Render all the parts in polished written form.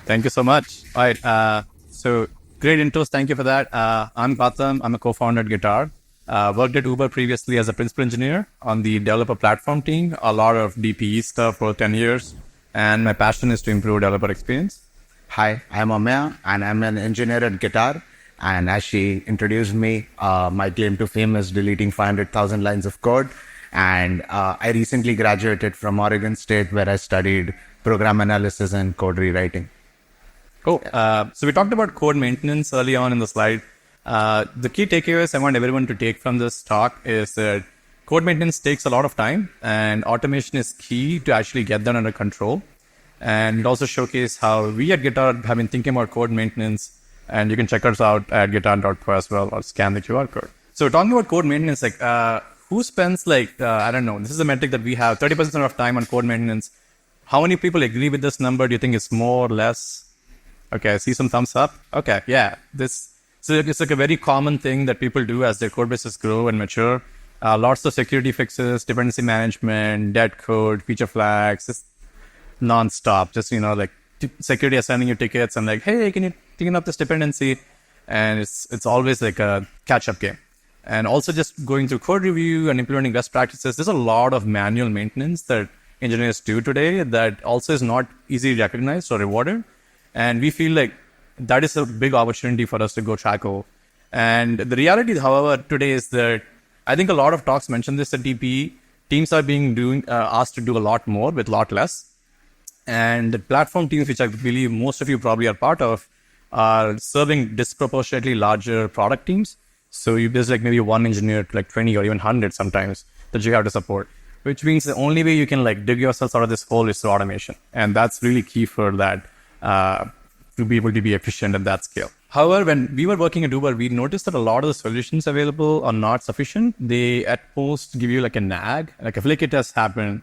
Thank you so much. All right. So great intros. Thank you for that. I'm Gautam. I'm a co-founder at Guitar. Worked at Uber previously as a principal engineer on the developer platform team. A lot of DPE stuff for 10 years. And my passion is to improve developer experience. Hi, I'm Amya and I'm an engineer at Guitar. And as she introduced me, my claim to fame is deleting 500,000 lines of code. And I recently graduated from Oregon State where I studied program analysis and code rewriting. Cool. So we talked about code maintenance early on in the slide. The key takeaways I want everyone to take from this talk is that code maintenance takes a lot of time and automation is key to actually get that under control. And it also showcase how we at Guitar have been thinking about code maintenance. And you can check us out at guitar.co as well or scan the QR code. So talking about code maintenance, who spends I don't know, this is a metric that we have 30% of time on code maintenance. How many people agree with this number? Do you think it's more or less? Okay, I see some thumbs up. Okay, yeah. So it's like a very common thing that people do as their code bases grow and mature. Lots of security fixes, dependency management, dead code, feature flags, just non-stop. Just, security assigning you tickets and like, hey, can you clean up this dependency? And it's always like a catch-up game. And also just going through code review and implementing best practices. There's a lot of manual maintenance that engineers do today that also is not easily recognized or rewarded. And we feel like that is a big opportunity for us to go tackle. And the reality, however, today is that I think a lot of talks mention this at DPE. Teams are being asked to do a lot more with a lot less. And the platform teams, which I believe most of you probably are part of, are serving disproportionately larger product teams. So there's like maybe one engineer to like 20 or even 100 sometimes that you have to support, which means the only way you can like dig yourself out of this hole is through automation. And that's really key for that. To be able to be efficient at that scale. However, when we were working at Uber, we noticed that a lot of the solutions available are not sufficient. They at most give you like a nag, like if a test happened,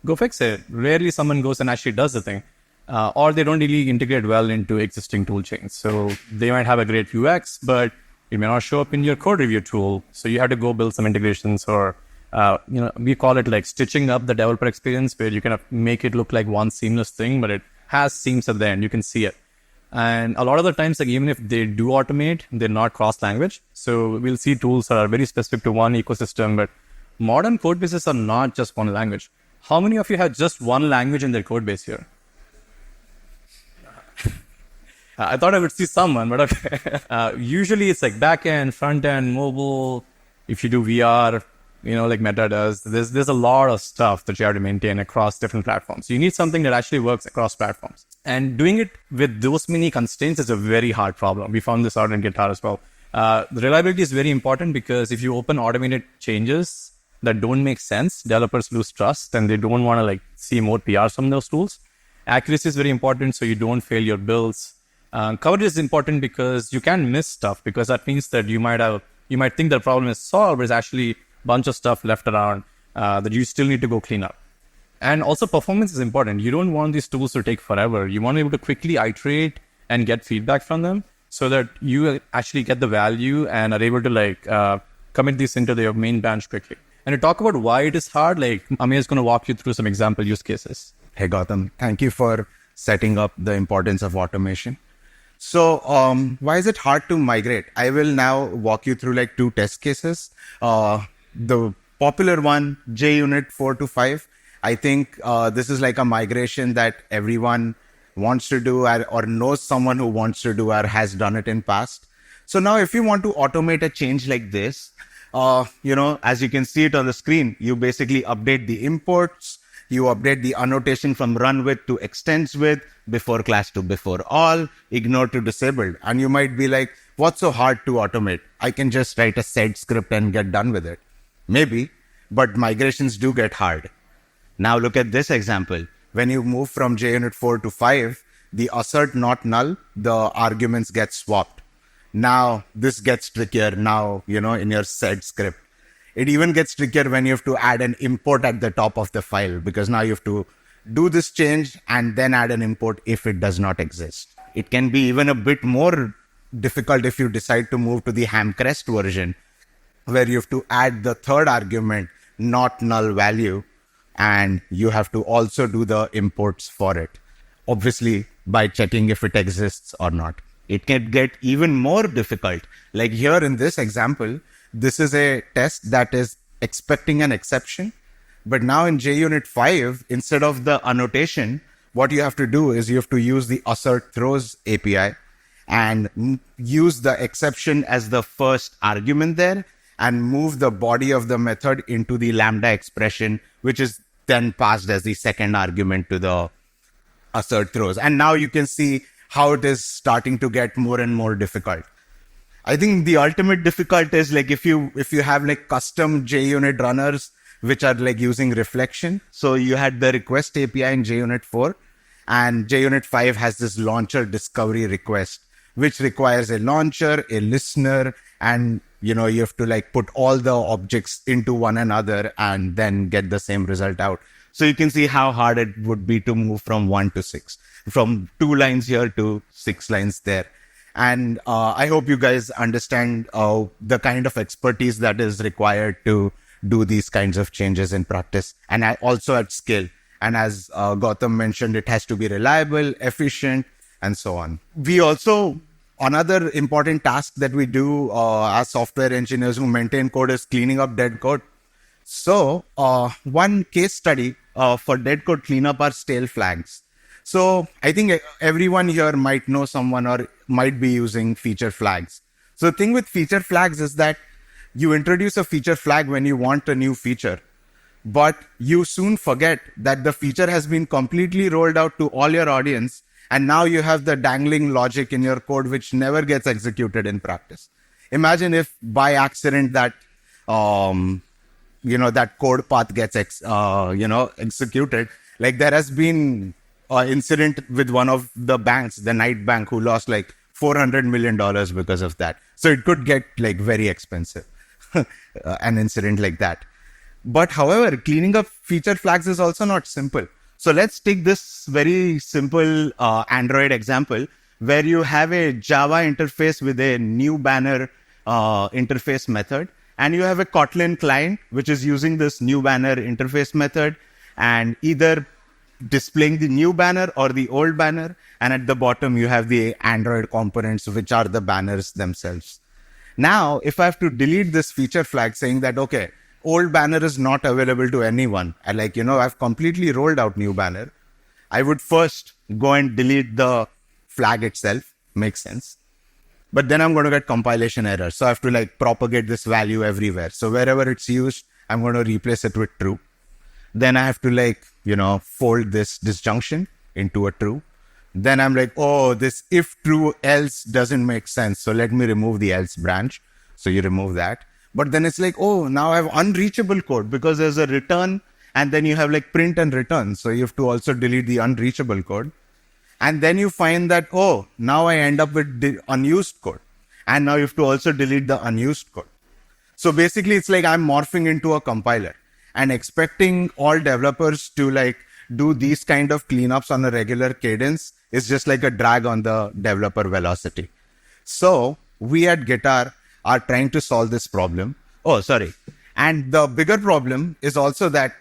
go fix it. Rarely someone goes and actually does the thing. Or they don't really integrate well into existing tool chains. So they might have a great UX, but it may not show up in your code review tool. So you have to go build some integrations or, we call it like stitching up the developer experience where you kind of make it look like one seamless thing, but it has seams at the end. You can see it. And a lot of the times, like even if they do automate, they're not cross-language. So we'll see tools that are very specific to one ecosystem, but modern code bases are not just one language. How many of you have just one language in their code base here? I thought I would see someone, but okay. Usually it's like back-end, front-end, mobile. If you do VR, like Meta does, there's a lot of stuff that you have to maintain across different platforms. So you need something that actually works across platforms. And doing it with those many constraints is a very hard problem. We found this out in Guitar as well. The reliability is very important because if you open automated changes that don't make sense, developers lose trust and they don't want to like see more PRs from those tools. Accuracy is very important so you don't fail your builds. Coverage is important because you can't miss stuff because that means that you might think the problem is solved, but it's actually bunch of stuff left around that you still need to go clean up. And also performance is important. You don't want these tools to take forever. You want to be able to quickly iterate and get feedback from them so that you actually get the value and are able to commit this into your main branch quickly. And to talk about why it is hard, Amir is going to walk you through some example use cases. Hey, Gautam, thank you for setting up the importance of automation. So why is it hard to migrate? I will now walk you through like two test cases. The popular one, JUnit 4 to 5. I think this is like a migration that everyone wants to do or knows someone who wants to do or has done it in past. So now if you want to automate a change like this, as you can see it on the screen, you basically update the imports, you update the annotation from run with to extends with, before class to before all, ignore to disabled. And you might be like, what's so hard to automate? I can just write a sed script and get done with it. Maybe, but migrations do get hard. Now look at this example. When you move from JUnit 4 to 5, the assert not null, the arguments get swapped. Now this gets trickier now, in your sed script. It even gets trickier when you have to add an import at the top of the file because now you have to do this change and then add an import if it does not exist. It can be even a bit more difficult if you decide to move to the Hamcrest version where you have to add the third argument, not null value, and you have to also do the imports for it. obviously by checking if it exists or not. It can get even more difficult. Like here in this example, this is a test that is expecting an exception. But now in JUnit 5, instead of the annotation, what you have to do is you have to use the assert throws API and use the exception as the first argument there and move the body of the method into the lambda expression, which is then passed as the second argument to the assert throws. And now you can see how it is starting to get more and more difficult. I think the ultimate difficult is like if you have like custom JUnit runners which are like using reflection. So you had the request API in JUnit 4 and JUnit 5 has this launcher discovery request, which requires a launcher, a listener, and you have to like put all the objects into one another and then get the same result out. So you can see how hard it would be to move from 1 to 6, from 2 lines here to 6 lines there. And I hope you guys understand the kind of expertise that is required to do these kinds of changes in practice and also at scale. And as Gautam mentioned, it has to be reliable, efficient, and so on. We also, another important task that we do as software engineers who maintain code is cleaning up dead code. So one case study for dead code cleanup are stale flags. So I think everyone here might know someone or might be using feature flags. So the thing with feature flags is that you introduce a feature flag when you want a new feature, but you soon forget that the feature has been completely rolled out to all your audience. And now you have the dangling logic in your code, which never gets executed in practice. Imagine if by accident that, that code path gets, executed. Like there has been an incident with one of the banks, the Night Bank, who lost like $400 million because of that. So it could get like very expensive, an incident like that. But however, cleaning up feature flags is also not simple. So let's take this very simple Android example where you have a Java interface with a new banner interface method, and you have a Kotlin client which is using this new banner interface method and either displaying the new banner or the old banner. And at the bottom, you have the Android components, which are the banners themselves. Now, if I have to delete this feature flag saying that, okay, old banner is not available to anyone, and I've completely rolled out new banner, I would first go and delete the flag itself. Makes sense. But then I'm going to get compilation errors. So I have to like propagate this value everywhere. So wherever it's used, I'm going to replace it with true. Then I have to fold this disjunction into a true. Then I'm like, oh, this if true else doesn't make sense. So let me remove the else branch. So you remove that. But then it's like, oh, now I have unreachable code because there's a return and then you have like print and return. So you have to also delete the unreachable code. And then you find that, oh, now I end up with the unused code. And now you have to also delete the unused code. So basically it's like I'm morphing into a compiler and expecting all developers to like do these kind of cleanups on a regular cadence is just like a drag on the developer velocity. So we at Guitar are trying to solve this problem. Oh, sorry. And the bigger problem is also that,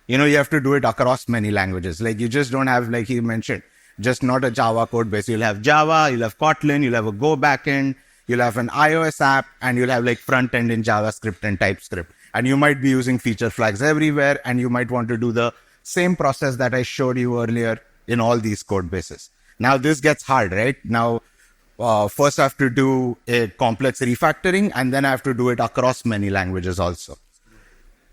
you have to do it across many languages. Like you just don't have, like he mentioned, just not a Java code base. You'll have Java, you'll have Kotlin, you'll have a Go backend, you'll have an iOS app, and you'll have like front end in JavaScript and TypeScript. And you might be using feature flags everywhere, and you might want to do the same process that I showed you earlier in all these code bases. Now this gets hard, right? Now, first I have to do a complex refactoring, and then I have to do it across many languages also.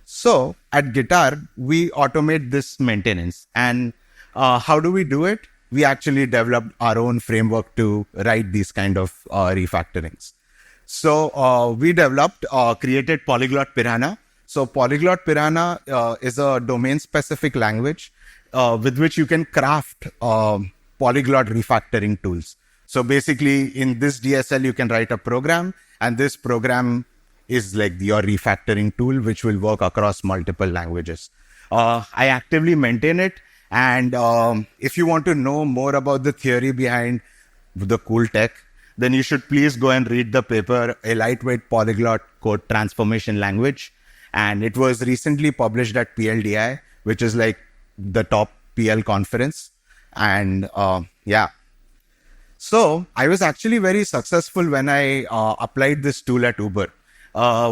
So at Guitar, we automate this maintenance. And how do we do it? We actually developed our own framework to write these kind of refactorings. So we developed, created Polyglot Piranha. So Polyglot Piranha is a domain-specific language with which you can craft polyglot refactoring tools. So basically, in this DSL, you can write a program, and this program is like your refactoring tool, which will work across multiple languages. I actively maintain it. And if you want to know more about the theory behind the cool tech, then you should please go and read the paper, A Lightweight Polyglot Code Transformation Language. And it was recently published at PLDI, which is like the top PL conference. And yeah. So I was actually very successful when I applied this tool at Uber.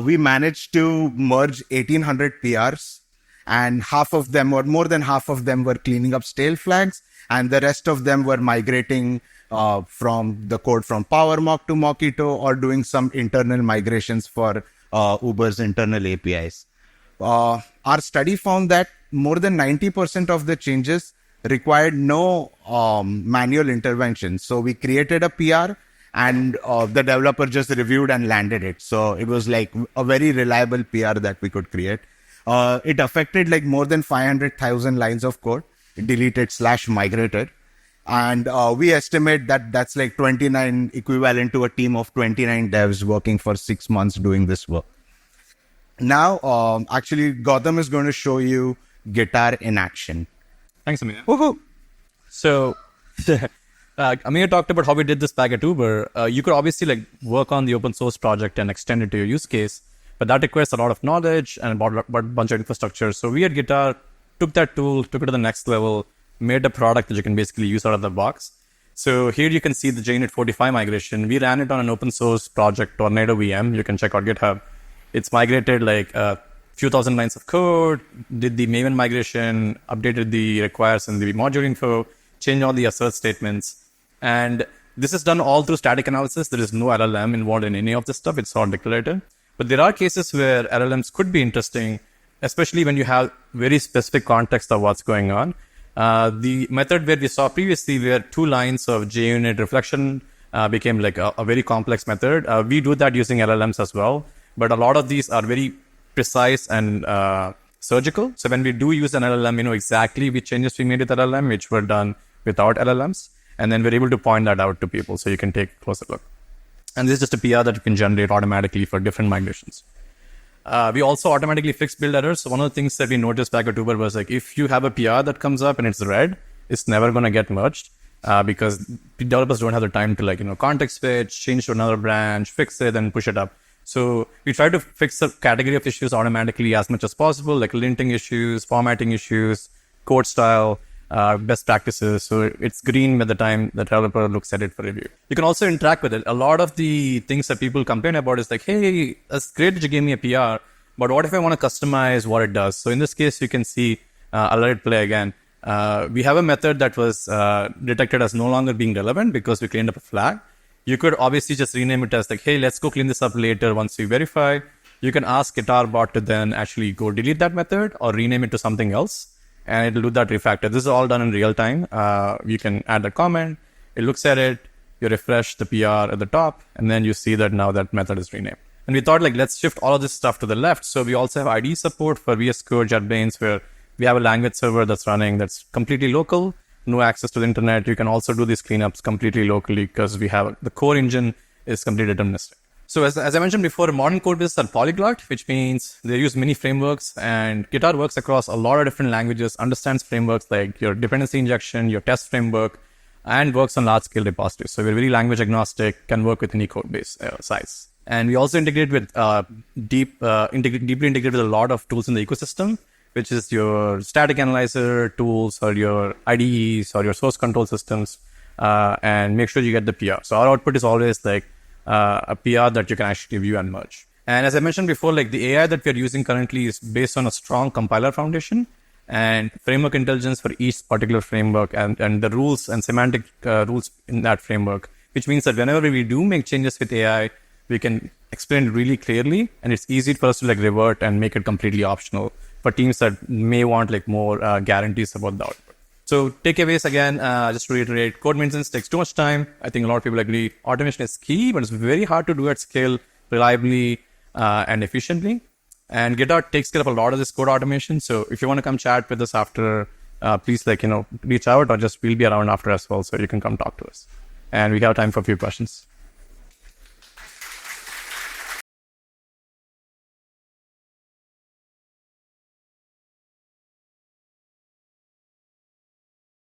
We managed to merge 1,800 PRs, and half of them, or more than half of them, were cleaning up stale flags, and the rest of them were migrating from the code from PowerMock to Mockito, or doing some internal migrations for Uber's internal APIs. Our study found that more than 90% of the changes required no manual intervention. So we created a PR, and the developer just reviewed and landed it. So it was like a very reliable PR that we could create. It affected like more than 500,000 lines of code, deleted / migrated. And we estimate that that's like 29 equivalent to a team of 29 devs working for 6 months doing this work. Now, actually, Gautam is going to show you Guitar in action. Thanks, Amir. Woohoo! So, Amir talked about how we did this back at Uber. You could obviously like work on the open source project and extend it to your use case, but that requires a lot of knowledge and a bunch of infrastructure. So we at Guitar took that tool, took it to the next level, made a product that you can basically use out of the box. So here you can see the JUnit 45 migration. We ran it on an open source project, Tornado VM. You can check out GitHub. It's migrated like a few thousand lines of code, did the Maven migration, updated the requires and the module info, changed all the assert statements. And this is done all through static analysis. There is no LLM involved in any of this stuff. It's all declarative. But there are cases where LLMs could be interesting, especially when you have very specific context of what's going on. The method where we saw previously, where 2 lines of JUnit reflection became like a very complex method. We do that using LLMs as well. But a lot of these are very precise and surgical. So when we do use an LLM, we know exactly which changes we made with LLM, which were done without LLMs. And then we're able to point that out to people so you can take a closer look. And this is just a PR that you can generate automatically for different migrations. We also automatically fix build errors. So one of the things that we noticed back at Uber was like, if you have a PR that comes up and it's red, it's never going to get merged because developers don't have the time to context switch, change to another branch, fix it, and push it up. So we try to fix the category of issues automatically as much as possible, like linting issues, formatting issues, code style, best practices. So it's green by the time the developer looks at it for review. You can also interact with it. A lot of the things that people complain about is like, hey, that's great that you gave me a PR, but what if I want to customize what it does? So in this case, you can see, I'll let it play again. We have a method that was detected as no longer being relevant because we cleaned up a flag. You could obviously just rename it as like, hey, let's go clean this up later once we verify. You can ask Guitar bot to then actually go delete that method or rename it to something else, and it'll do that refactor. This is all done in real time. You can add a comment, it looks at it, you refresh the PR at the top, and then you see that now that method is renamed. And we thought like, let's shift all of this stuff to the left. So we also have IDE support for VS Code, JetBrains, where we have a language server that's running that's completely local, no access to the internet. You can also do these cleanups completely locally because we have the core engine is completely deterministic. So as I mentioned before, modern code bases are polyglot, which means they use many frameworks, and Guitar works across a lot of different languages, understands frameworks like your dependency injection, your test framework, and works on large scale repositories. So we're very language agnostic, can work with any code base size. And we also integrate with deeply integrate with a lot of tools in the ecosystem, which is your static analyzer tools or your IDEs or your source control systems, and make sure you get the PR. So our output is always like a PR that you can actually view and merge. And as I mentioned before, like the AI that we're using currently is based on a strong compiler foundation and framework intelligence for each particular framework and the rules and semantic rules in that framework, which means that whenever we do make changes with AI, we can explain it really clearly, and it's easy for us to like revert and make it completely optional for teams that may want like more guarantees about the output. So takeaways again, just to reiterate, code maintenance takes too much time. I think a lot of people agree automation is key, but it's very hard to do at scale reliably and efficiently. And Guitar takes care of a lot of this code automation. So if you want to come chat with us after, please reach out, or just we'll be around after as well. So you can come talk to us. And we have time for a few questions.